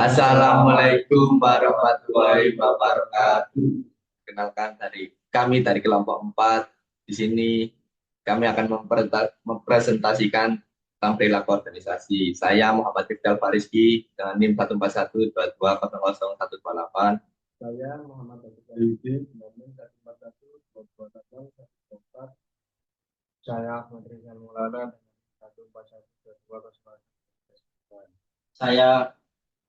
Assalamualaikum warahmatullahi wabarakatuh. Kenalkan kami dari kelompok 4. Di sini kami akan mempresentasikan tentang perilaku organisasi. Saya Muhammad Firdaus Fariski dengan NIM 14122000128. Saya Muhammad Abdul Yudin, NIM 141220014. Saya Ahmad Rizal Maulana dengan 141220014. Saya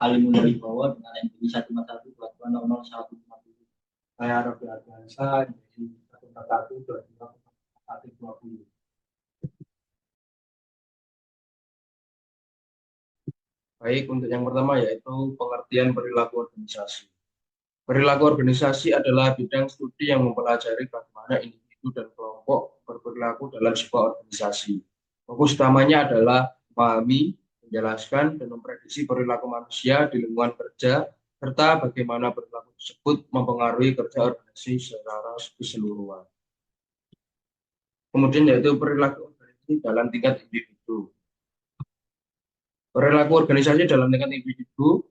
Alimul Wibowo dengan NPI 14122000150. Saya Rafi Ardiansa di 141220020. Baik, untuk yang pertama yaitu pengertian perilaku organisasi. Perilaku organisasi adalah bidang studi yang mempelajari bagaimana individu dan kelompok berperilaku dalam sebuah organisasi. Fokus utamanya adalah memahami, menjelaskan, dan memprediksi perilaku manusia di lingkungan kerja, serta bagaimana perilaku tersebut mempengaruhi kerja organisasi secara keseluruhan. Kemudian yaitu perilaku organisasi dalam tingkat individu. Perilaku organisasi dalam tingkat individu.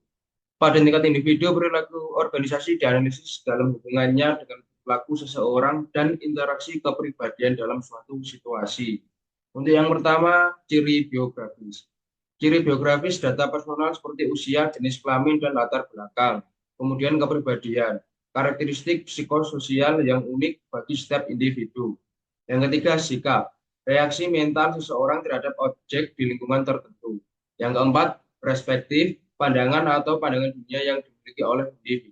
Pada tingkat individu, perilaku organisasi dianalisis dalam hubungannya dengan perilaku seseorang dan interaksi kepribadian dalam suatu situasi. Untuk yang pertama, ciri biografis. Ciri biografis data personal seperti usia, jenis kelamin, dan latar belakang. Kemudian kepribadian, karakteristik psikososial yang unik bagi setiap individu. Yang ketiga, sikap. Reaksi mental seseorang terhadap objek di lingkungan tertentu. Yang keempat, perspektif, pandangan atau pandangan dunia yang dimiliki oleh individu.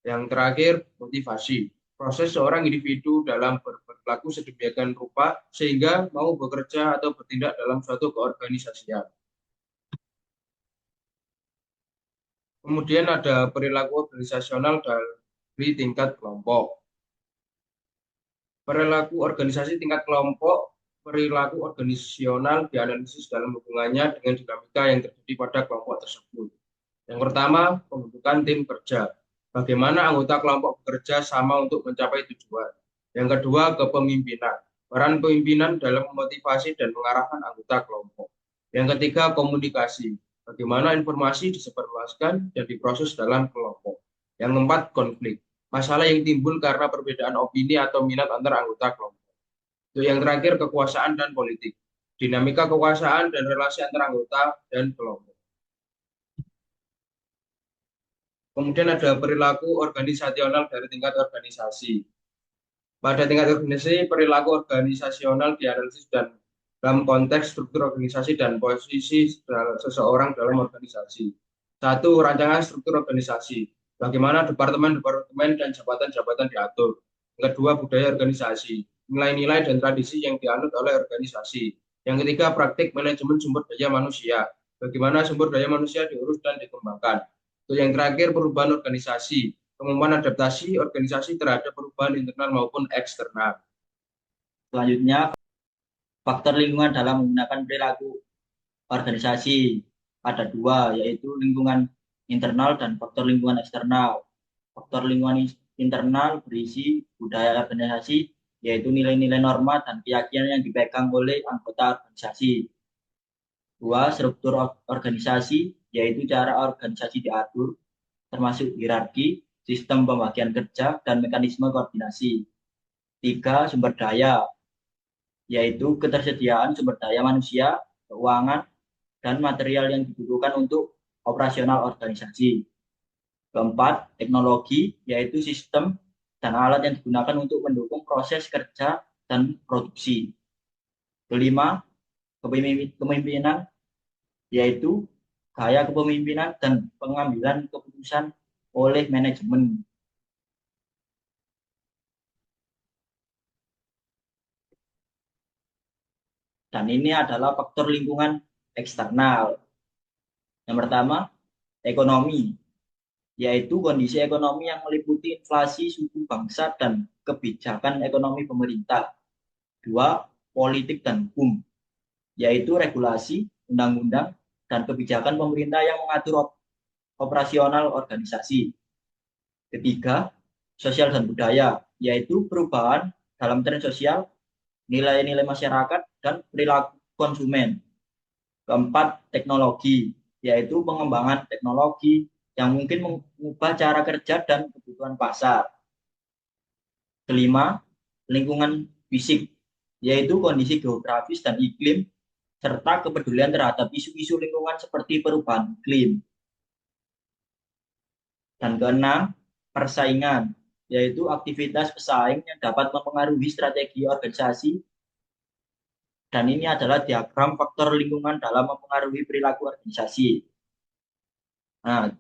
Yang terakhir, motivasi. Proses seorang individu dalam berperilaku sedemikian rupa sehingga mau bekerja atau bertindak dalam suatu keorganisasian. Kemudian ada perilaku organisasional dari tingkat kelompok. Perilaku organisasi tingkat kelompok, perilaku organisasional dianalisis dalam hubungannya dengan dinamika yang terjadi pada kelompok tersebut. Yang pertama, pembentukan tim kerja. Bagaimana anggota kelompok bekerja sama untuk mencapai tujuan. Yang kedua, kepemimpinan. Peran pemimpinan dalam memotivasi dan mengarahkan anggota kelompok. Yang ketiga, komunikasi. Bagaimana informasi disebarluaskan dan diproses dalam kelompok. Yang keempat, konflik. Masalah yang timbul karena perbedaan opini atau minat antar anggota kelompok. Untuk yang terakhir, kekuasaan dan politik. Dinamika kekuasaan dan relasi antar anggota dan kelompok. Kemudian ada perilaku organisasional dari tingkat organisasi. Pada tingkat organisasi, perilaku organisasional dianalisis dan dalam konteks struktur organisasi dan posisi seseorang dalam organisasi. Satu, rancangan struktur organisasi. Bagaimana departemen-departemen dan jabatan-jabatan diatur. Yang kedua, budaya organisasi. Nilai-nilai dan tradisi yang dianut oleh organisasi. Yang ketiga, praktik manajemen sumber daya manusia. Bagaimana sumber daya manusia diurus dan dikembangkan. Untuk yang terakhir, perubahan organisasi. Kemampuan adaptasi organisasi terhadap perubahan internal maupun eksternal. Selanjutnya, faktor lingkungan dalam menggunakan perilaku organisasi ada dua, yaitu lingkungan internal dan faktor lingkungan eksternal. Faktor lingkungan internal berisi budaya organisasi, yaitu nilai-nilai norma dan keyakinan yang dipegang oleh anggota organisasi. Dua, struktur organisasi, yaitu cara organisasi diatur, termasuk hierarki, sistem pembagian kerja, dan mekanisme koordinasi. Tiga, sumber daya, yaitu ketersediaan sumber daya manusia, keuangan, dan material yang dibutuhkan untuk operasional organisasi. Keempat, teknologi, yaitu sistem dan alat yang digunakan untuk mendukung proses kerja dan produksi. Kelima, kepemimpinan, yaitu gaya kepemimpinan dan pengambilan keputusan oleh manajemen. Dan ini adalah faktor lingkungan eksternal. Yang pertama, ekonomi, yaitu kondisi ekonomi yang meliputi inflasi, suku bangsa, dan kebijakan ekonomi pemerintah. Dua, politik dan hukum, yaitu regulasi, undang-undang, dan kebijakan pemerintah yang mengatur operasional organisasi. Ketiga, sosial dan budaya, yaitu perubahan dalam tren sosial, nilai-nilai masyarakat, dan perilaku konsumen. Keempat, teknologi, yaitu pengembangan teknologi, yang mungkin mengubah cara kerja dan kebutuhan pasar. Kelima, lingkungan fisik, yaitu kondisi geografis dan iklim, serta kepedulian terhadap isu-isu lingkungan seperti perubahan iklim. Dan keenam, persaingan, yaitu aktivitas pesaing yang dapat mempengaruhi strategi organisasi. Dan ini adalah diagram faktor lingkungan dalam mempengaruhi perilaku organisasi. Nah,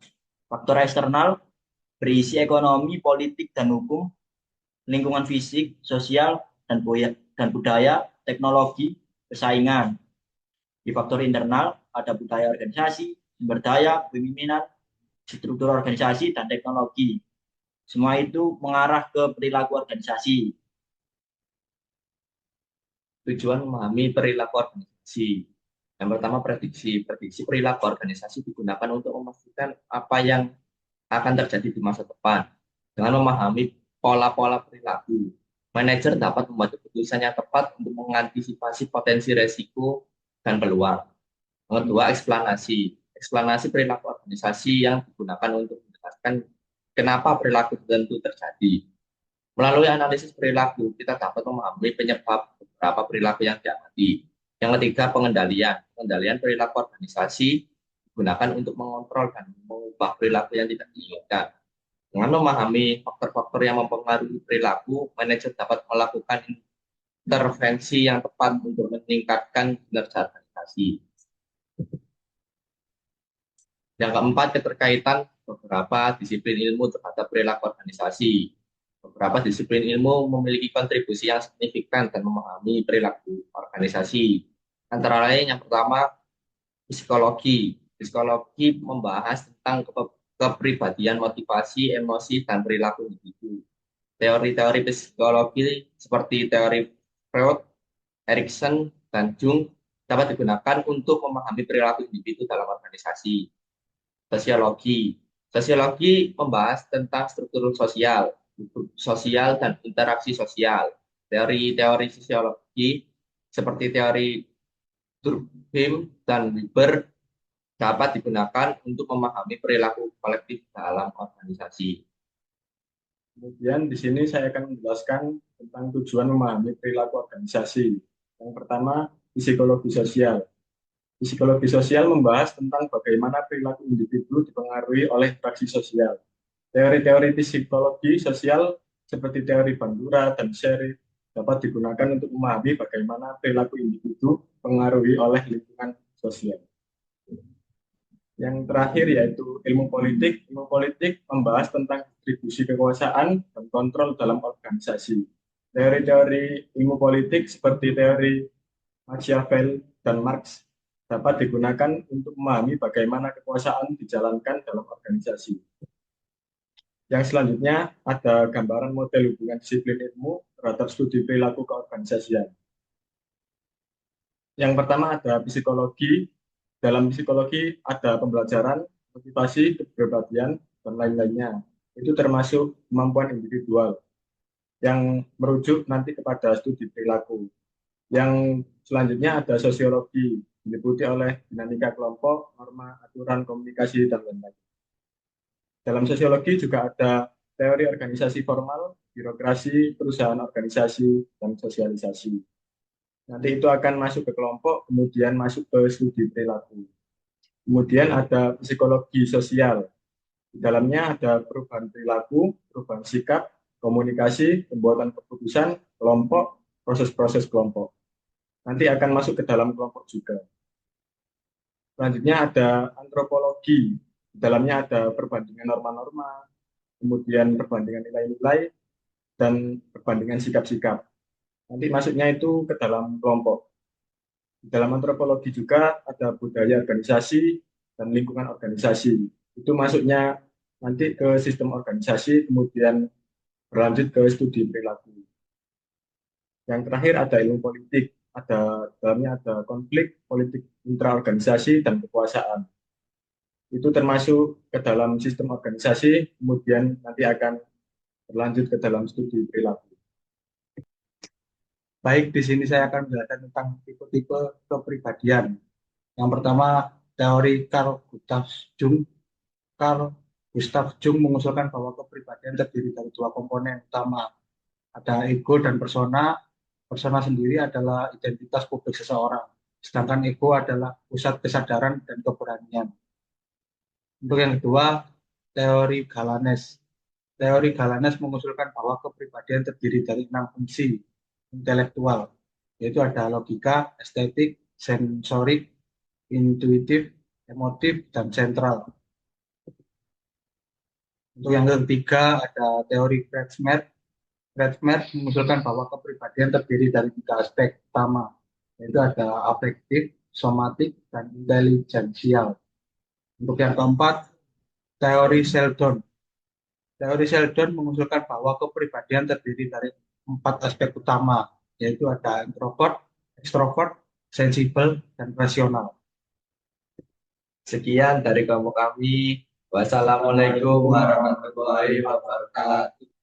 faktor eksternal berisi ekonomi, politik, dan hukum, lingkungan fisik, sosial, dan budaya, teknologi, persaingan. Di faktor internal ada budaya organisasi, sumber daya, kepemimpinan, struktur organisasi, dan teknologi. Semua itu mengarah ke perilaku organisasi. Tujuan memahami perilaku organisasi. Yang pertama, prediksi. Prediksi perilaku organisasi digunakan untuk memastikan apa yang akan terjadi di masa depan. Dengan memahami pola-pola perilaku, manajer dapat membuat keputusan yang tepat untuk mengantisipasi potensi resiko dan peluang. Yang kedua, eksplanasi. Eksplanasi perilaku organisasi yang digunakan untuk menjelaskan kenapa perilaku tertentu terjadi. Melalui analisis perilaku, kita dapat memahami penyebab beberapa perilaku yang diamati. Yang ketiga, pengendalian. Pengendalian perilaku organisasi digunakan untuk mengontrol dan mengubah perilaku yang tidak diinginkan. Dengan memahami faktor-faktor yang mempengaruhi perilaku, manajer dapat melakukan intervensi yang tepat untuk meningkatkan kinerja organisasi. Yang keempat, keterkaitan beberapa disiplin ilmu terhadap perilaku organisasi. Beberapa disiplin ilmu memiliki kontribusi yang signifikan dan memahami perilaku organisasi. Antara lain, yang pertama, psikologi. Psikologi membahas tentang kepribadian, motivasi, emosi, dan perilaku individu. Teori-teori psikologi seperti teori Freud, Erikson, dan Jung dapat digunakan untuk memahami perilaku individu dalam organisasi. Sosiologi. Sosiologi membahas tentang struktur sosial dan interaksi sosial. Teori-teori sosiologi seperti teori Durkheim dan Weber dapat digunakan untuk memahami perilaku kolektif dalam organisasi. Kemudian di sini saya akan menjelaskan tentang tujuan memahami perilaku organisasi. Yang pertama, psikologi sosial. Psikologi sosial membahas tentang bagaimana perilaku individu dipengaruhi oleh interaksi sosial. Teori-teori psikologi sosial seperti teori Bandura dan Sherry dapat digunakan untuk memahami bagaimana perilaku individu dipengaruhi oleh lingkungan sosial. Yang terakhir yaitu ilmu politik. Ilmu politik membahas tentang distribusi kekuasaan dan kontrol dalam organisasi. Teori-teori ilmu politik seperti teori Machiavelli dan Marx dapat digunakan untuk memahami bagaimana kekuasaan dijalankan dalam organisasi. Yang selanjutnya ada gambaran model hubungan disiplin ilmu terhadap studi perilaku keorganisasian. Yang pertama ada psikologi. Dalam psikologi ada pembelajaran, motivasi, kepribadian, dan lain-lainnya. Itu termasuk kemampuan individual yang merujuk nanti kepada studi perilaku. Yang selanjutnya ada sosiologi, diliputi oleh dinamika kelompok, norma, aturan, komunikasi, dan lain-lain. Dalam sosiologi juga ada teori organisasi formal, birokrasi, perusahaan organisasi, dan sosialisasi. Nanti itu akan masuk ke kelompok, kemudian masuk ke studi perilaku. Kemudian ada psikologi sosial. Di dalamnya ada perubahan perilaku, perubahan sikap, komunikasi, pembuatan keputusan, kelompok, proses-proses kelompok. Nanti akan masuk ke dalam kelompok juga. Selanjutnya ada antropologi. Di dalamnya ada perbandingan norma-norma, kemudian perbandingan nilai-nilai, dan perbandingan sikap-sikap. Nanti masuknya itu ke dalam kelompok. Di dalam antropologi juga ada budaya organisasi dan lingkungan organisasi. Itu masuknya nanti ke sistem organisasi, kemudian berlanjut ke studi perilaku. Yang terakhir ada ilmu politik. Dalamnya ada konflik, politik intraorganisasi, dan kekuasaan. Itu termasuk ke dalam sistem organisasi, kemudian nanti akan berlanjut ke dalam studi perilaku. Baik, di sini saya akan menjelaskan tentang tipe-tipe kepribadian. Yang pertama, teori Carl Gustav Jung. Carl Gustav Jung mengusulkan bahwa kepribadian terdiri dari dua komponen utama, ada ego dan persona. Persona sendiri adalah identitas publik seseorang, sedangkan ego adalah pusat kesadaran dan keberanian. Untuk yang kedua, teori Galanes. Teori Galanes mengusulkan bahwa kepribadian terdiri dari 6 fungsi intelektual, yaitu ada logika, estetik, sensorik, intuitif, emotif, dan sentral. Untuk yang ketiga, ada teori Kretschmer. Kretschmer mengusulkan bahwa kepribadian terdiri dari 3 aspek utama, yaitu ada afektif, somatik, dan intelijensial. Untuk yang keempat, teori Sheldon. Teori Sheldon mengusulkan bahwa kepribadian terdiri dari 4 aspek utama, yaitu ada introvert, extrovert, sensibel, dan rasional. Sekian dari kelompok kami. Wassalamualaikum warahmatullahi wabarakatuh.